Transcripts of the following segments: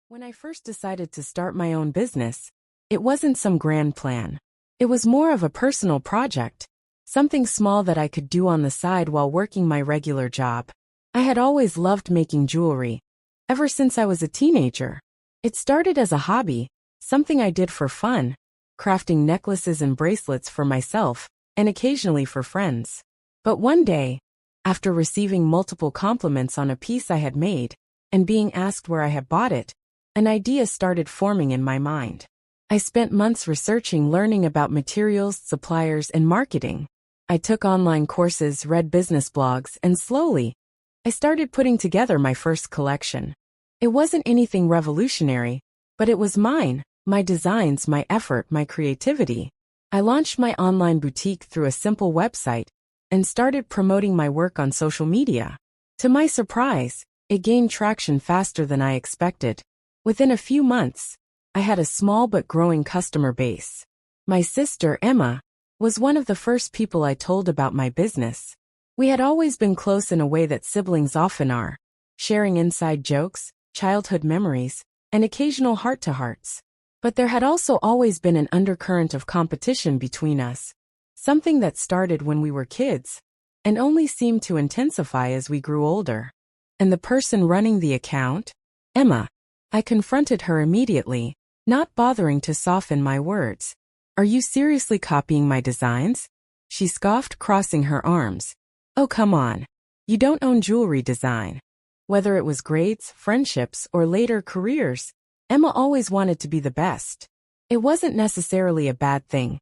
When I first decided to start my own business, it wasn't some grand plan. It was more of a personal project, something small that I could do on the side while working my regular job. I had always loved making jewelry, ever since I was a teenager. It started as a hobby, something I did for fun, crafting necklaces and bracelets for myself, and occasionally for friends. But one day, after receiving multiple compliments on a piece I had made, and being asked where I had bought it, an idea started forming in my mind. I spent months researching, learning about materials, suppliers, and marketing. I took online courses, read business blogs, and slowly, I started putting together my first collection. It wasn't anything revolutionary, but it was mine, my designs, my effort, my creativity. I launched my online boutique through a simple website and started promoting my work on social media. To my surprise, it gained traction faster than I expected. Within a few months, I had a small but growing customer base. My sister, Emma, was one of the first people I told about my business. We had always been close in a way that siblings often are, sharing inside jokes, childhood memories, and occasional heart-to-hearts. But there had also always been an undercurrent of competition between us, something that started when we were kids, and only seemed to intensify as we grew older. And the person running the account? Emma. I confronted her immediately, not bothering to soften my words. "Are you seriously copying my designs?" She scoffed, crossing her arms. "Oh, come on. You don't own jewelry design." Whether it was grades, friendships, or later careers, Emma always wanted to be the best. It wasn't necessarily a bad thing.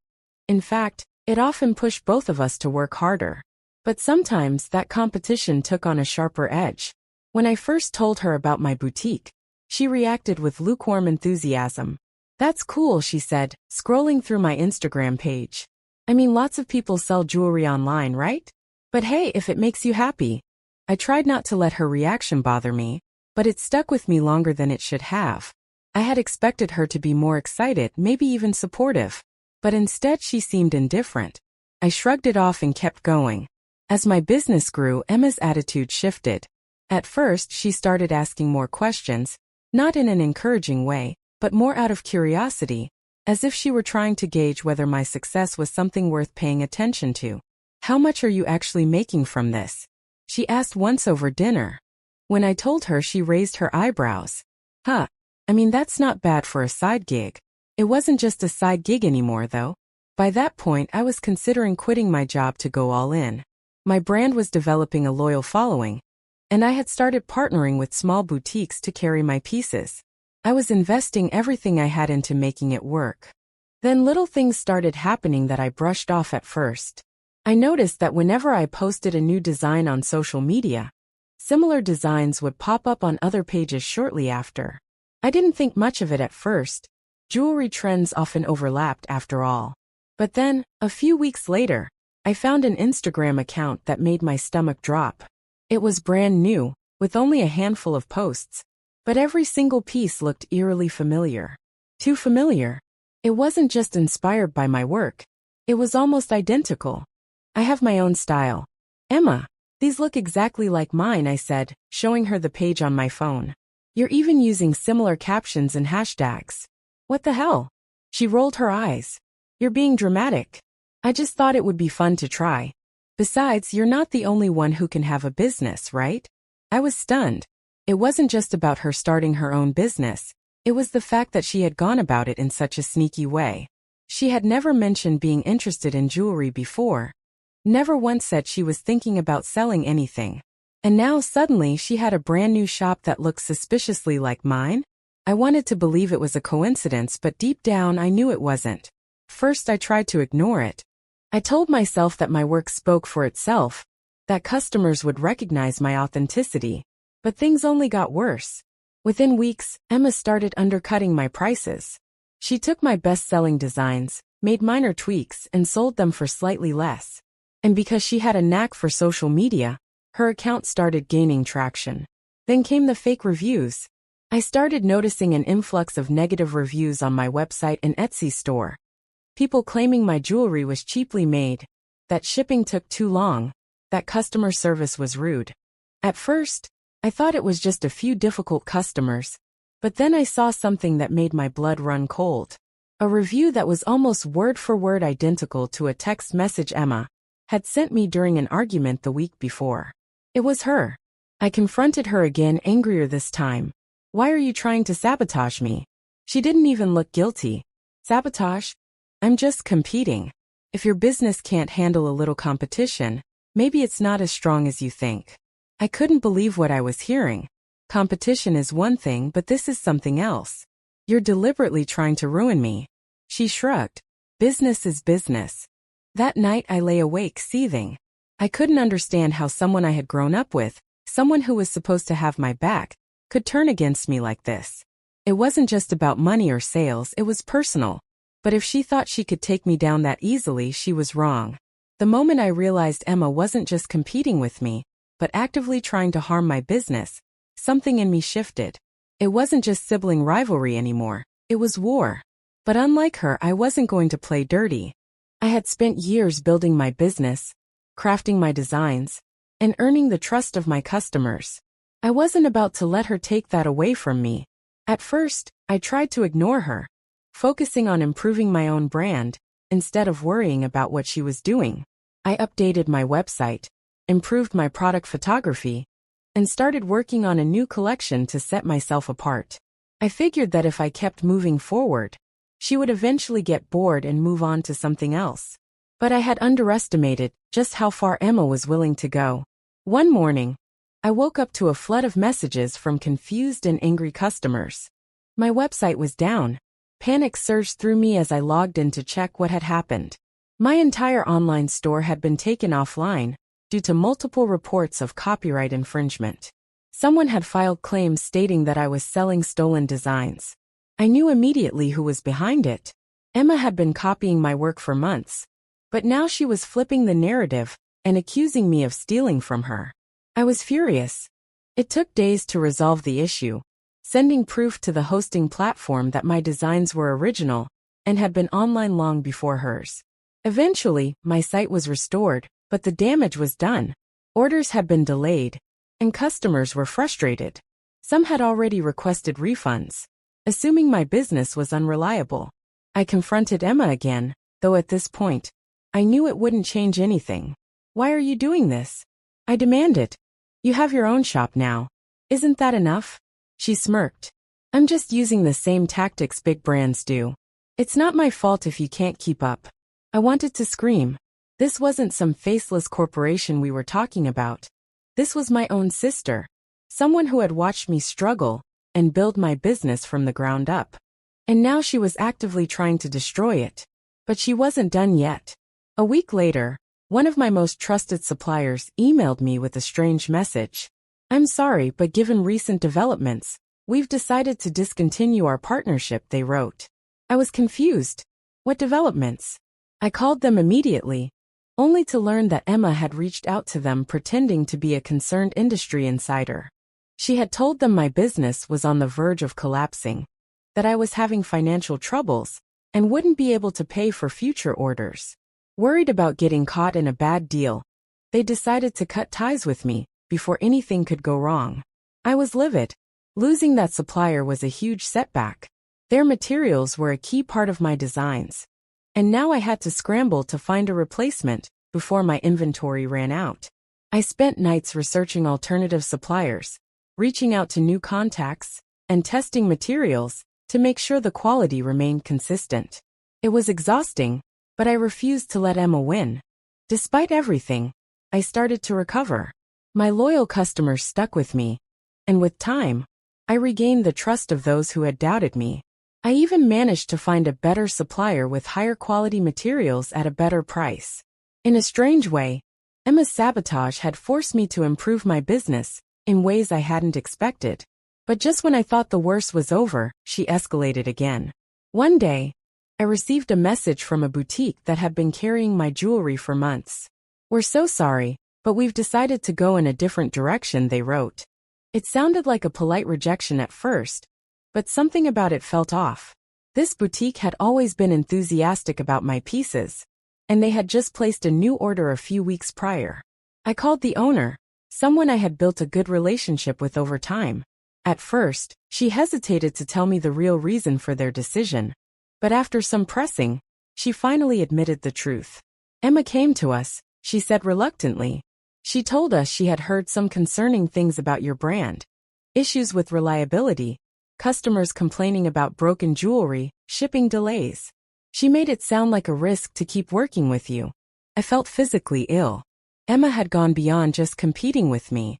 In fact, it often pushed both of us to work harder. But sometimes that competition took on a sharper edge. When I first told her about my boutique, she reacted with lukewarm enthusiasm. "That's cool," she said, scrolling through my Instagram page. "I mean, lots of people sell jewelry online, right? But hey, if it makes you happy." I tried not to let her reaction bother me, but it stuck with me longer than it should have. I had expected her to be more excited, maybe even supportive. But instead she seemed indifferent. I shrugged it off and kept going. As my business grew, Emma's attitude shifted. At first, she started asking more questions, not in an encouraging way, but more out of curiosity, as if she were trying to gauge whether my success was something worth paying attention to. "How much are you actually making from this?" she asked once over dinner. When I told her, she raised her eyebrows. "Huh, I mean, that's not bad for a side gig." It wasn't just a side gig anymore, though. By that point, I was considering quitting my job to go all in. My brand was developing a loyal following, and I had started partnering with small boutiques to carry my pieces. I was investing everything I had into making it work. Then little things started happening that I brushed off at first. I noticed that whenever I posted a new design on social media, similar designs would pop up on other pages shortly after. I didn't think much of it at first. Jewelry trends often overlapped after all. But then, a few weeks later, I found an Instagram account that made my stomach drop. It was brand new, with only a handful of posts, but every single piece looked eerily familiar. Too familiar. It wasn't just inspired by my work. It was almost identical. "I have my own style. Emma, these look exactly like mine," I said, showing her the page on my phone. "You're even using similar captions and hashtags." "What the hell?" She rolled her eyes. "You're being dramatic. I just thought it would be fun to try. Besides, you're not the only one who can have a business, right?" I was stunned. It wasn't just about her starting her own business. It was the fact that she had gone about it in such a sneaky way. She had never mentioned being interested in jewelry before. Never once said she was thinking about selling anything. And now suddenly she had a brand new shop that looked suspiciously like mine? I wanted to believe it was a coincidence, but deep down I knew it wasn't. First, I tried to ignore it. I told myself that my work spoke for itself, that customers would recognize my authenticity. But things only got worse. Within weeks, Emma started undercutting my prices. She took my best-selling designs, made minor tweaks, and sold them for slightly less. And because she had a knack for social media, her account started gaining traction. Then came the fake reviews. I started noticing an influx of negative reviews on my website and Etsy store. People claiming my jewelry was cheaply made, that shipping took too long, that customer service was rude. At first, I thought it was just a few difficult customers, But then I saw something that made my blood run cold. A review that was almost word for word identical to a text message Emma had sent me during an argument the week before. It was her. I confronted her again, angrier this time. Why are you trying to sabotage me? She didn't even look guilty. Sabotage? I'm just competing. If your business can't handle a little competition, maybe it's not as strong as you think. I couldn't believe what I was hearing. Competition is one thing, but this is something else. You're deliberately trying to ruin me. She shrugged. Business is business. That night I lay awake seething. I couldn't understand how someone I had grown up with, someone who was supposed to have my back, could turn against me like this. It wasn't just about money or sales, it was personal. But if she thought she could take me down that easily, she was wrong. The moment I realized Emma wasn't just competing with me, but actively trying to harm my business, something in me shifted. It wasn't just sibling rivalry anymore, it was war. But unlike her, I wasn't going to play dirty. I had spent years building my business, crafting my designs, and earning the trust of my customers. I wasn't about to let her take that away from me. At first, I tried to ignore her, focusing on improving my own brand, instead of worrying about what she was doing. I updated my website, improved my product photography, and started working on a new collection to set myself apart. I figured that if I kept moving forward, she would eventually get bored and move on to something else. But I had underestimated just how far Emma was willing to go. One morning, I woke up to a flood of messages from confused and angry customers. My website was down. Panic surged through me as I logged in to check what had happened. My entire online store had been taken offline due to multiple reports of copyright infringement. Someone had filed claims stating that I was selling stolen designs. I knew immediately who was behind it. Emma had been copying my work for months, but now she was flipping the narrative and accusing me of stealing from her. I was furious. It took days to resolve the issue, sending proof to the hosting platform that my designs were original and had been online long before hers. Eventually, my site was restored, but the damage was done. Orders had been delayed, and customers were frustrated. Some had already requested refunds, assuming my business was unreliable. I confronted Emma again, though at this point, I knew it wouldn't change anything. Why are you doing this? I demanded. You have your own shop now. Isn't that enough? She smirked. I'm just using the same tactics big brands do. It's not my fault if you can't keep up. I wanted to scream. This wasn't some faceless corporation we were talking about. This was my own sister. Someone who had watched me struggle and build my business from the ground up. And now she was actively trying to destroy it. But she wasn't done yet. A week later, one of my most trusted suppliers emailed me with a strange message. I'm sorry, but given recent developments, we've decided to discontinue our partnership, they wrote. I was confused. What developments? I called them immediately, only to learn that Emma had reached out to them pretending to be a concerned industry insider. She had told them my business was on the verge of collapsing, that I was having financial troubles, and wouldn't be able to pay for future orders. Worried about getting caught in a bad deal, they decided to cut ties with me before anything could go wrong. I was livid. Losing that supplier was a huge setback. Their materials were a key part of my designs. And now I had to scramble to find a replacement before my inventory ran out. I spent nights researching alternative suppliers, reaching out to new contacts, and testing materials to make sure the quality remained consistent. It was exhausting, but I refused to let Emma win. Despite everything, I started to recover. My loyal customers stuck with me, and with time, I regained the trust of those who had doubted me. I even managed to find a better supplier with higher quality materials at a better price. In a strange way, Emma's sabotage had forced me to improve my business in ways I hadn't expected. But just when I thought the worst was over, she escalated again. One day, I received a message from a boutique that had been carrying my jewelry for months. We're so sorry, but we've decided to go in a different direction, they wrote. It sounded like a polite rejection at first, but something about it felt off. This boutique had always been enthusiastic about my pieces, and they had just placed a new order a few weeks prior. I called the owner, someone I had built a good relationship with over time. At first, she hesitated to tell me the real reason for their decision, but after some pressing, she finally admitted the truth. Emma came to us, she said reluctantly. She told us she had heard some concerning things about your brand. Issues with reliability, customers complaining about broken jewelry, shipping delays. She made it sound like a risk to keep working with you. I felt physically ill. Emma had gone beyond just competing with me.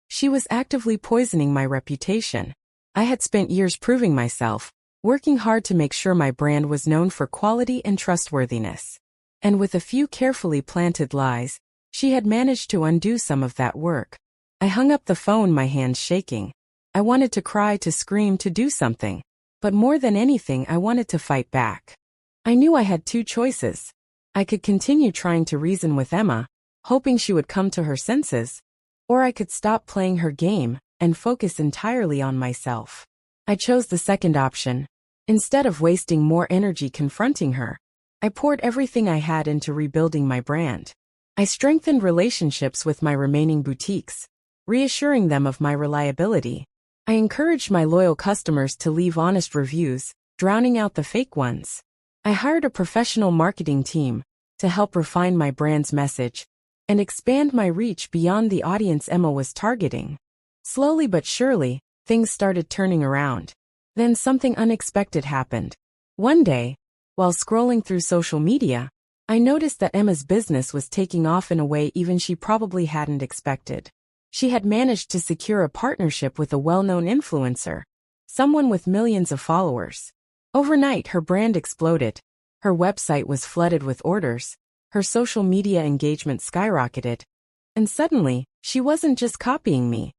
She was actively poisoning my reputation. I had spent years proving myself, working hard to make sure my brand was known for quality and trustworthiness. And with a few carefully planted lies, she had managed to undo some of that work. I hung up the phone, my hands shaking. I wanted to cry, to scream, to do something. But more than anything, I wanted to fight back. I knew I had two choices. I could continue trying to reason with Emma, hoping she would come to her senses, or I could stop playing her game and focus entirely on myself. I chose the second option. Instead of wasting more energy confronting her, I poured everything I had into rebuilding my brand. I strengthened relationships with my remaining boutiques, reassuring them of my reliability. I encouraged my loyal customers to leave honest reviews, drowning out the fake ones. I hired a professional marketing team to help refine my brand's message and expand my reach beyond the audience Emma was targeting. Slowly but surely, things started turning around. Then something unexpected happened. One day, while scrolling through social media, I noticed that Emma's business was taking off in a way even she probably hadn't expected. She had managed to secure a partnership with a well-known influencer, someone with millions of followers. Overnight, her brand exploded. Her website was flooded with orders, her social media engagement skyrocketed, and suddenly, she wasn't just copying me.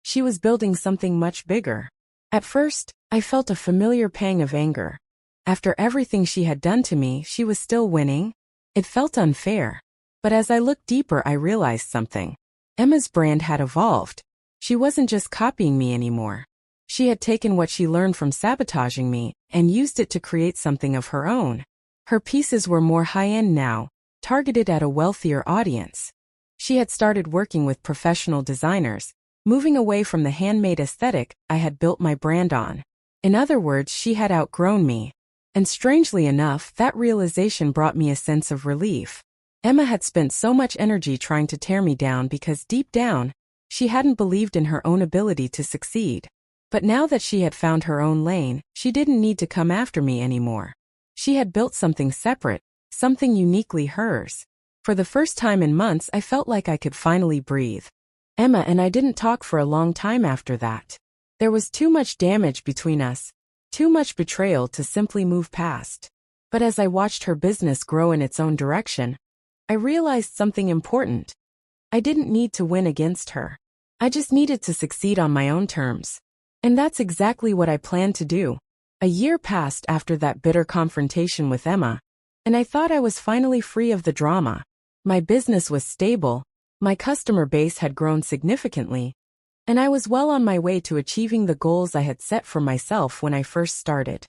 She was building something much bigger. At first, I felt a familiar pang of anger. After everything she had done to me, she was still winning? It felt unfair. But as I looked deeper, I realized something. Emma's brand had evolved. She wasn't just copying me anymore. She had taken what she learned from sabotaging me and used it to create something of her own. Her pieces were more high-end now, targeted at a wealthier audience. She had started working with professional designers, moving away from the handmade aesthetic I had built my brand on. In other words, she had outgrown me. And strangely enough, that realization brought me a sense of relief. Emma had spent so much energy trying to tear me down because deep down, she hadn't believed in her own ability to succeed. But now that she had found her own lane, she didn't need to come after me anymore. She had built something separate, something uniquely hers. For the first time in months, I felt like I could finally breathe. Emma and I didn't talk for a long time after that. There was too much damage between us, too much betrayal to simply move past. But as I watched her business grow in its own direction, I realized something important. I didn't need to win against her. I just needed to succeed on my own terms. And that's exactly what I planned to do. A year passed after that bitter confrontation with Emma, and I thought I was finally free of the drama. My business was stable, my customer base had grown significantly, and I was well on my way to achieving the goals I had set for myself when I first started.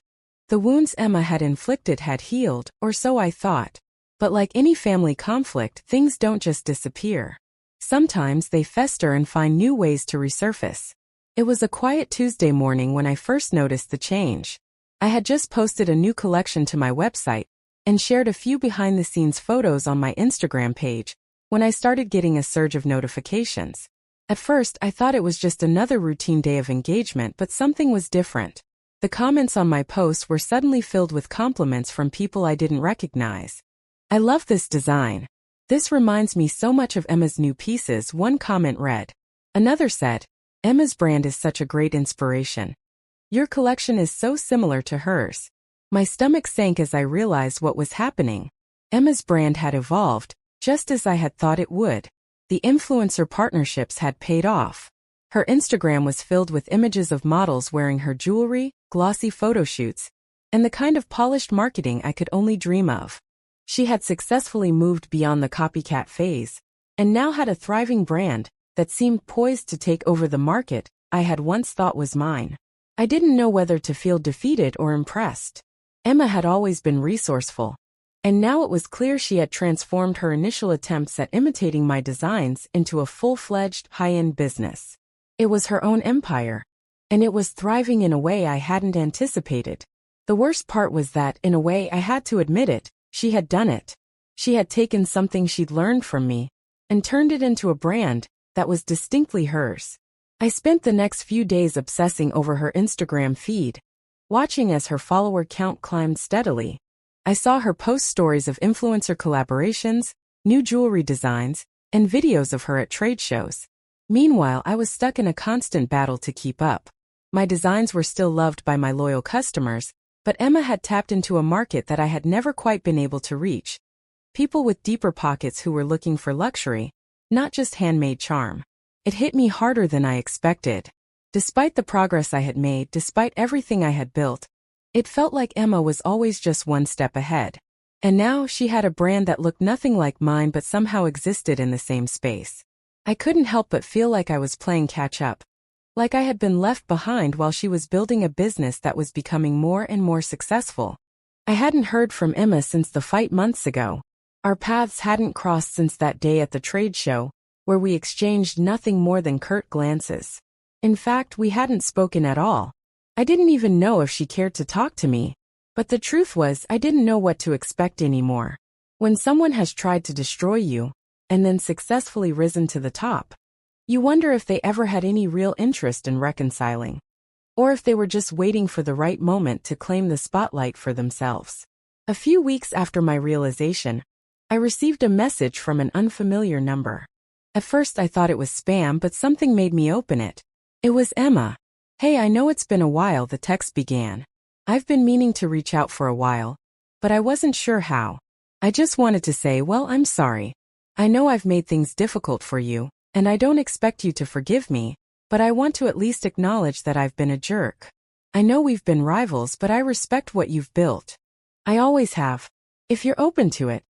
The wounds Emma had inflicted had healed, or so I thought. But like any family conflict, things don't just disappear. Sometimes they fester and find new ways to resurface. It was a quiet Tuesday morning when I first noticed the change. I had just posted a new collection to my website and shared a few behind-the-scenes photos on my Instagram page when I started getting a surge of notifications. At first, I thought it was just another routine day of engagement, but something was different. The comments on my posts were suddenly filled with compliments from people I didn't recognize. "I love this design. This reminds me so much of Emma's new pieces," one comment read. Another said, "Emma's brand is such a great inspiration. Your collection is so similar to hers." My stomach sank as I realized what was happening. Emma's brand had evolved, just as I had thought it would. The influencer partnerships had paid off. Her Instagram was filled with images of models wearing her jewelry, glossy photo shoots, and the kind of polished marketing I could only dream of. She had successfully moved beyond the copycat phase, and now had a thriving brand that seemed poised to take over the market I had once thought was mine. I didn't know whether to feel defeated or impressed. Emma had always been resourceful, and now it was clear she had transformed her initial attempts at imitating my designs into a full-fledged, high-end business. It was her own empire, and it was thriving in a way I hadn't anticipated. The worst part was that, in a way I had to admit it, she had done it. She had taken something she'd learned from me and turned it into a brand that was distinctly hers. I spent the next few days obsessing over her Instagram feed, watching as her follower count climbed steadily. I saw her post stories of influencer collaborations, new jewelry designs, and videos of her at trade shows. Meanwhile, I was stuck in a constant battle to keep up. My designs were still loved by my loyal customers, but Emma had tapped into a market that I had never quite been able to reach. People with deeper pockets who were looking for luxury, not just handmade charm. It hit me harder than I expected. Despite the progress I had made, despite everything I had built, it felt like Emma was always just one step ahead. And now she had a brand that looked nothing like mine but somehow existed in the same space. I couldn't help but feel like I was playing catch-up. Like I had been left behind while she was building a business that was becoming more and more successful. I hadn't heard from Emma since the fight months ago. Our paths hadn't crossed since that day at the trade show, where we exchanged nothing more than curt glances. In fact, we hadn't spoken at all. I didn't even know if she cared to talk to me. But the truth was, I didn't know what to expect anymore. When someone has tried to destroy you, and then successfully risen to the top, you wonder if they ever had any real interest in reconciling. Or if they were just waiting for the right moment to claim the spotlight for themselves. A few weeks after my realization, I received a message from an unfamiliar number. At first I thought it was spam, but something made me open it. It was Emma. "Hey, I know it's been a while," the text began. "I've been meaning to reach out for a while, but I wasn't sure how. I just wanted to say, well, I'm sorry. I know I've made things difficult for you, and I don't expect you to forgive me, but I want to at least acknowledge that I've been a jerk. I know we've been rivals, but I respect what you've built. I always have. If you're open to it,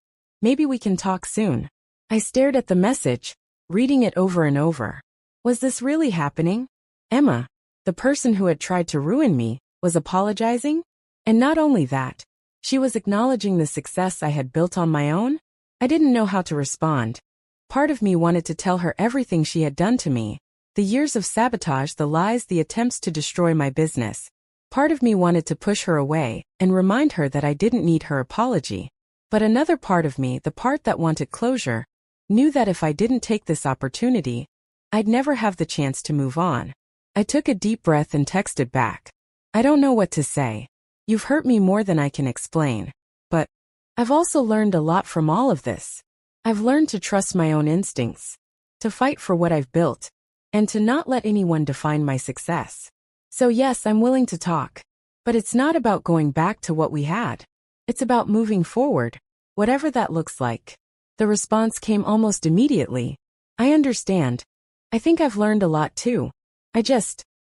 maybe we can talk soon." I stared at the message, reading it over and over. Was this really happening? Emma, the person who had tried to ruin me, was apologizing? And not only that, she was acknowledging the success I had built on my own? I didn't know how to respond. Part of me wanted to tell her everything she had done to me. The years of sabotage, the lies, the attempts to destroy my business. Part of me wanted to push her away and remind her that I didn't need her apology. But another part of me, the part that wanted closure, knew that if I didn't take this opportunity, I'd never have the chance to move on. I took a deep breath and texted back. "I don't know what to say. You've hurt me more than I can explain. But I've also learned a lot from all of this. I've learned to trust my own instincts, to fight for what I've built, and to not let anyone define my success. So yes, I'm willing to talk. But it's not about going back to what we had. It's about moving forward, whatever that looks like." The response came almost immediately. "I understand. I think I've learned a lot too.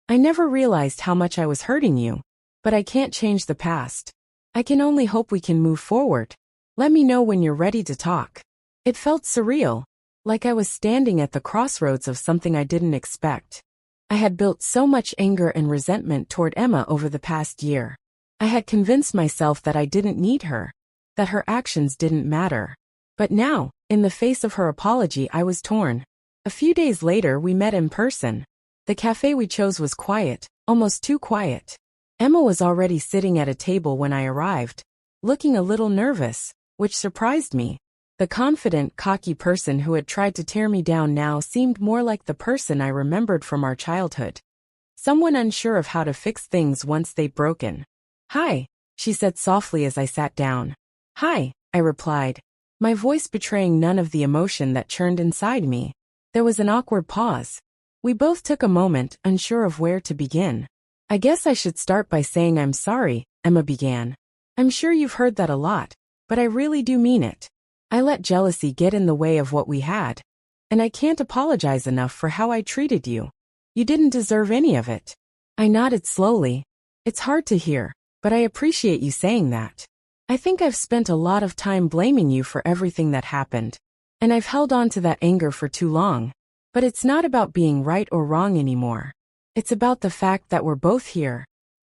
I never realized how much I was hurting you. But I can't change the past. I can only hope we can move forward. Let me know when you're ready to talk." It felt surreal, like I was standing at the crossroads of something I didn't expect. I had built so much anger and resentment toward Emma over the past year. I had convinced myself that I didn't need her, that her actions didn't matter. But now, in the face of her apology, I was torn. A few days later, we met in person. The cafe we chose was quiet, almost too quiet. Emma was already sitting at a table when I arrived, looking a little nervous, which surprised me. The confident, cocky person who had tried to tear me down now seemed more like the person I remembered from our childhood. Someone unsure of how to fix things once they'd broken. "Hi," she said softly as I sat down. "Hi," I replied, my voice betraying none of the emotion that churned inside me. There was an awkward pause. We both took a moment, unsure of where to begin. "I guess I should start by saying I'm sorry," Emma began. "I'm sure you've heard that a lot, but I really do mean it. I let jealousy get in the way of what we had. And I can't apologize enough for how I treated you. You didn't deserve any of it." I nodded slowly. "It's hard to hear, but I appreciate you saying that. I think I've spent a lot of time blaming you for everything that happened. And I've held on to that anger for too long. But it's not about being right or wrong anymore. It's about the fact that we're both here.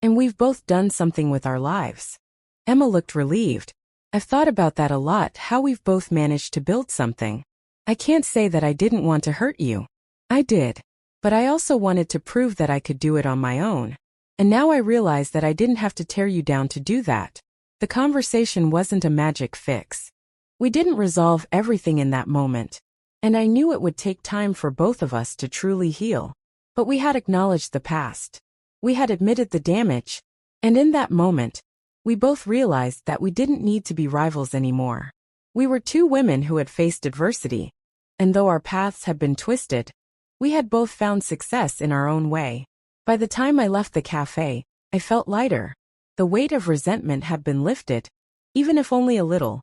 And we've both done something with our lives." Emma looked relieved. "I've thought about that a lot, how we've both managed to build something. I can't say that I didn't want to hurt you. I did. But I also wanted to prove that I could do it on my own. And now I realize that I didn't have to tear you down to do that. The conversation wasn't a magic fix. We didn't resolve everything in that moment. And I knew it would take time for both of us to truly heal. But we had acknowledged the past. We had admitted the damage. And in that moment, we both realized that we didn't need to be rivals anymore. We were two women who had faced adversity. And though our paths had been twisted, we had both found success in our own way. By the time I left the cafe, I felt lighter. The weight of resentment had been lifted, even if only a little.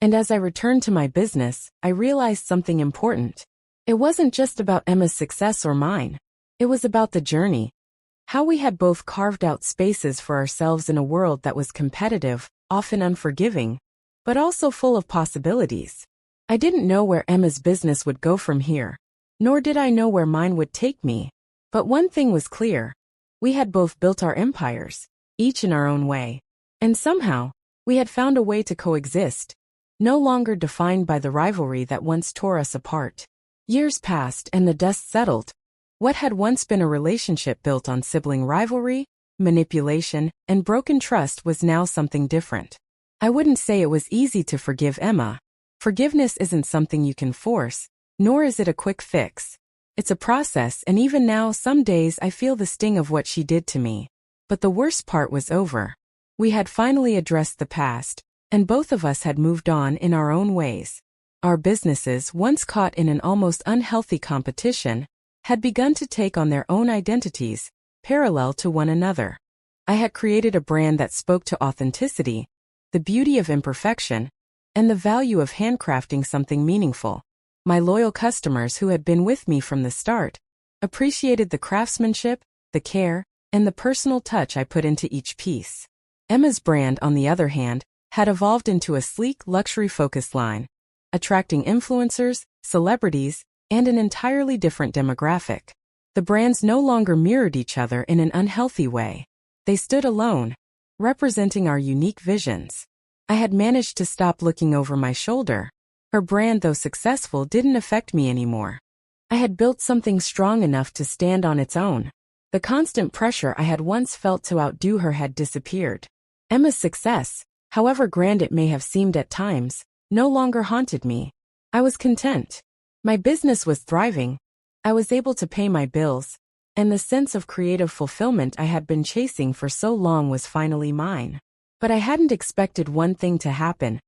And as I returned to my business, I realized something important. It wasn't just about Emma's success or mine. It was about the journey. How we had both carved out spaces for ourselves in a world that was competitive, often unforgiving, but also full of possibilities. I didn't know where Emma's business would go from here, nor did I know where mine would take me. But one thing was clear. We had both built our empires, each in our own way. And somehow, we had found a way to coexist, no longer defined by the rivalry that once tore us apart. Years passed and the dust settled. What had once been a relationship built on sibling rivalry, manipulation, and broken trust was now something different. I wouldn't say it was easy to forgive Emma. Forgiveness isn't something you can force, nor is it a quick fix. It's a process, and even now some days I feel the sting of what she did to me. But the worst part was over. We had finally addressed the past, and both of us had moved on in our own ways. Our businesses, once caught in an almost unhealthy competition, had begun to take on their own identities, parallel to one another. I had created a brand that spoke to authenticity, the beauty of imperfection, and the value of handcrafting something meaningful. My loyal customers who had been with me from the start appreciated the craftsmanship, the care, and the personal touch I put into each piece. Emma's brand, on the other hand, had evolved into a sleek, luxury-focused line, attracting influencers, celebrities, and an entirely different demographic. The brands no longer mirrored each other in an unhealthy way. They stood alone, representing our unique visions. I had managed to stop looking over my shoulder. Her brand, though successful, didn't affect me anymore. I had built something strong enough to stand on its own. The constant pressure I had once felt to outdo her had disappeared. Emma's success, however grand it may have seemed at times, no longer haunted me. I was content. My business was thriving. I was able to pay my bills, and the sense of creative fulfillment I had been chasing for so long was finally mine. But I hadn't expected one thing to happen.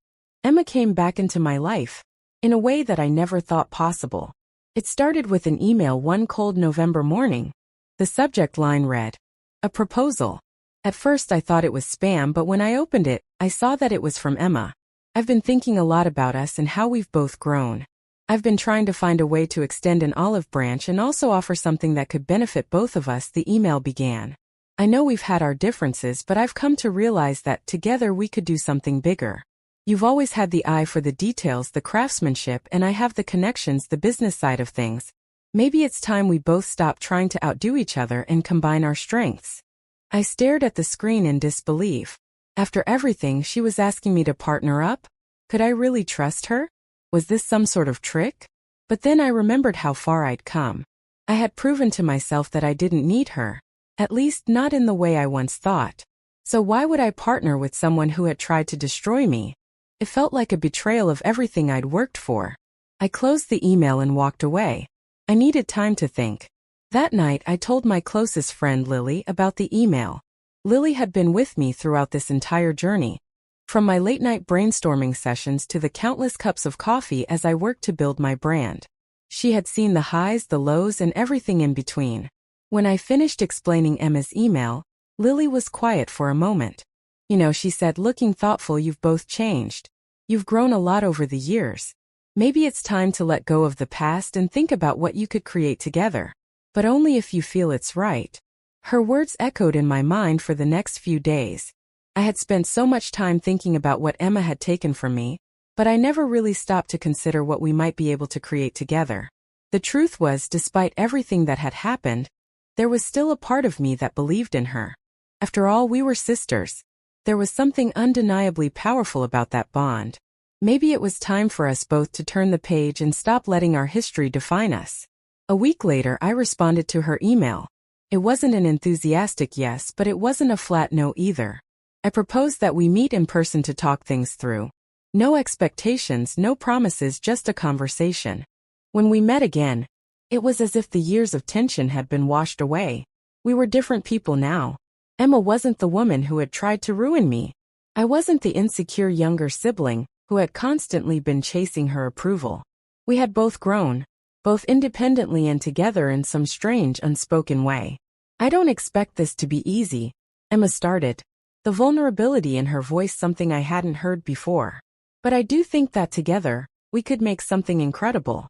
Emma came back into my life, in a way that I never thought possible. It started with an email one cold November morning. The subject line read, "A proposal." At first I thought it was spam, but when I opened it, I saw that it was from Emma. I've been thinking a lot about us and how we've both grown. I've been trying to find a way to extend an olive branch and also offer something that could benefit both of us, the email began. I know we've had our differences, but I've come to realize that together we could do something bigger. You've always had the eye for the details, the craftsmanship, and I have the connections, the business side of things. Maybe it's time we both stop trying to outdo each other and combine our strengths. I stared at the screen in disbelief. After everything, she was asking me to partner up? Could I really trust her? Was this some sort of trick? But then I remembered how far I'd come. I had proven to myself that I didn't need her, at least not in the way I once thought. So why would I partner with someone who had tried to destroy me? It felt like a betrayal of everything I'd worked for. I closed the email and walked away. I needed time to think. That night I told my closest friend Lily about the email. Lily had been with me throughout this entire journey, from my late-night brainstorming sessions to the countless cups of coffee as I worked to build my brand. She had seen the highs, the lows, and everything in between. When I finished explaining Emma's email, Lily was quiet for a moment. "You know," she said, looking thoughtful, "you've both changed. You've grown a lot over the years. Maybe it's time to let go of the past and think about what you could create together. But only if you feel it's right." Her words echoed in my mind for the next few days. I had spent so much time thinking about what Emma had taken from me, but I never really stopped to consider what we might be able to create together. The truth was, despite everything that had happened, there was still a part of me that believed in her. After all, we were sisters. There was something undeniably powerful about that bond. Maybe it was time for us both to turn the page and stop letting our history define us. A week later, I responded to her email. It wasn't an enthusiastic yes, but it wasn't a flat no either. I proposed that we meet in person to talk things through. No expectations, no promises, just a conversation. When we met again, it was as if the years of tension had been washed away. We were different people now. Emma wasn't the woman who had tried to ruin me. I wasn't the insecure younger sibling who had constantly been chasing her approval. We had both grown, both independently and together in some strange, unspoken way. "I don't expect this to be easy," Emma started, the vulnerability in her voice something I hadn't heard before. "But I do think that together, we could make something incredible.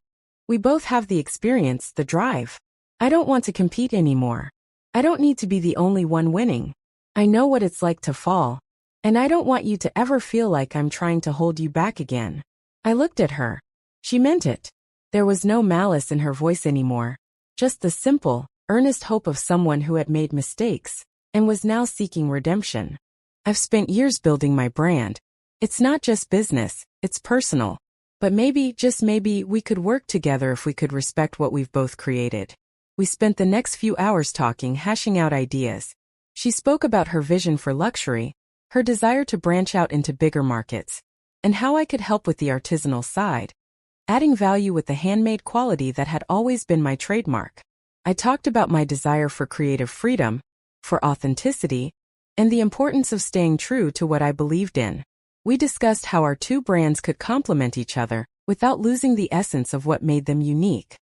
We both have the experience, the drive. I don't want to compete anymore. I don't need to be the only one winning. I know what it's like to fall, and I don't want you to ever feel like I'm trying to hold you back again." I looked at her. She meant it. There was no malice in her voice anymore, just the simple, earnest hope of someone who had made mistakes and was now seeking redemption. "I've spent years building my brand. It's not just business, it's personal. But maybe, just maybe, we could work together if we could respect what we've both created." We spent the next few hours talking, hashing out ideas. She spoke about her vision for luxury, her desire to branch out into bigger markets, and how I could help with the artisanal side, adding value with the handmade quality that had always been my trademark. I talked about my desire for creative freedom, for authenticity, and the importance of staying true to what I believed in. We discussed how our two brands could complement each other without losing the essence of what made them unique.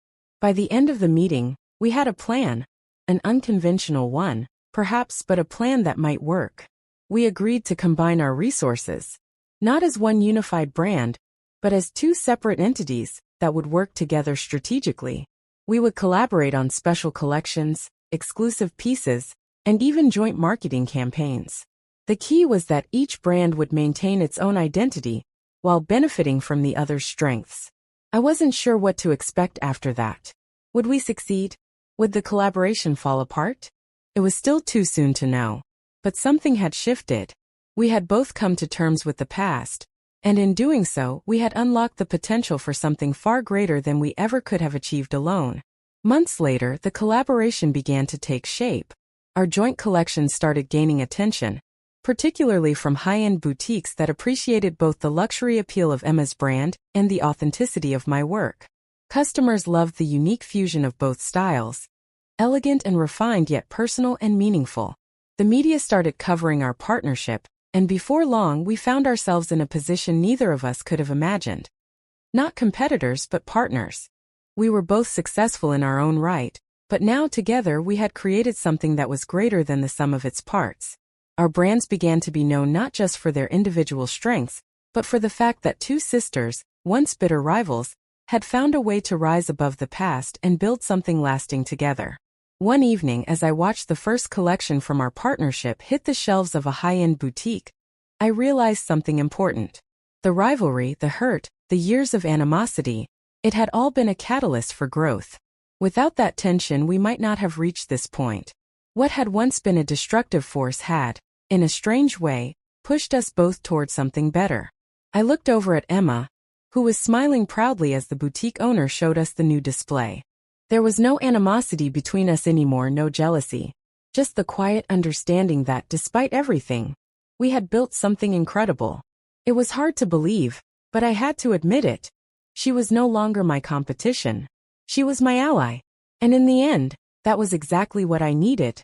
By the end of the meeting, we had a plan, an unconventional one, perhaps, but a plan that might work. We agreed to combine our resources, not as one unified brand, but as two separate entities that would work together strategically. We would collaborate on special collections, exclusive pieces, and even joint marketing campaigns. The key was that each brand would maintain its own identity while benefiting from the other's strengths. I wasn't sure what to expect after that. Would we succeed? Would the collaboration fall apart? It was still too soon to know. But something had shifted. We had both come to terms with the past, and in doing so, we had unlocked the potential for something far greater than we ever could have achieved alone. Months later, the collaboration began to take shape. Our joint collections started gaining attention, particularly from high-end boutiques that appreciated both the luxury appeal of Emma's brand and the authenticity of my work. Customers loved the unique fusion of both styles, elegant and refined yet personal and meaningful. The media started covering our partnership, and before long we found ourselves in a position neither of us could have imagined. Not competitors but partners. We were both successful in our own right, but now together we had created something that was greater than the sum of its parts. Our brands began to be known not just for their individual strengths, but for the fact that two sisters, once bitter rivals, had found a way to rise above the past and build something lasting together. One evening, as I watched the first collection from our partnership hit the shelves of a high-end boutique, I realized something important. The rivalry, the hurt, the years of animosity, it had all been a catalyst for growth. Without that tension, we might not have reached this point. What had once been a destructive force had, in a strange way, pushed us both toward something better. I looked over at Emma, who was smiling proudly as the boutique owner showed us the new display. There was no animosity between us anymore, no jealousy, just the quiet understanding that, despite everything, we had built something incredible. It was hard to believe, but I had to admit it. She was no longer my competition. She was my ally. And in the end, that was exactly what I needed.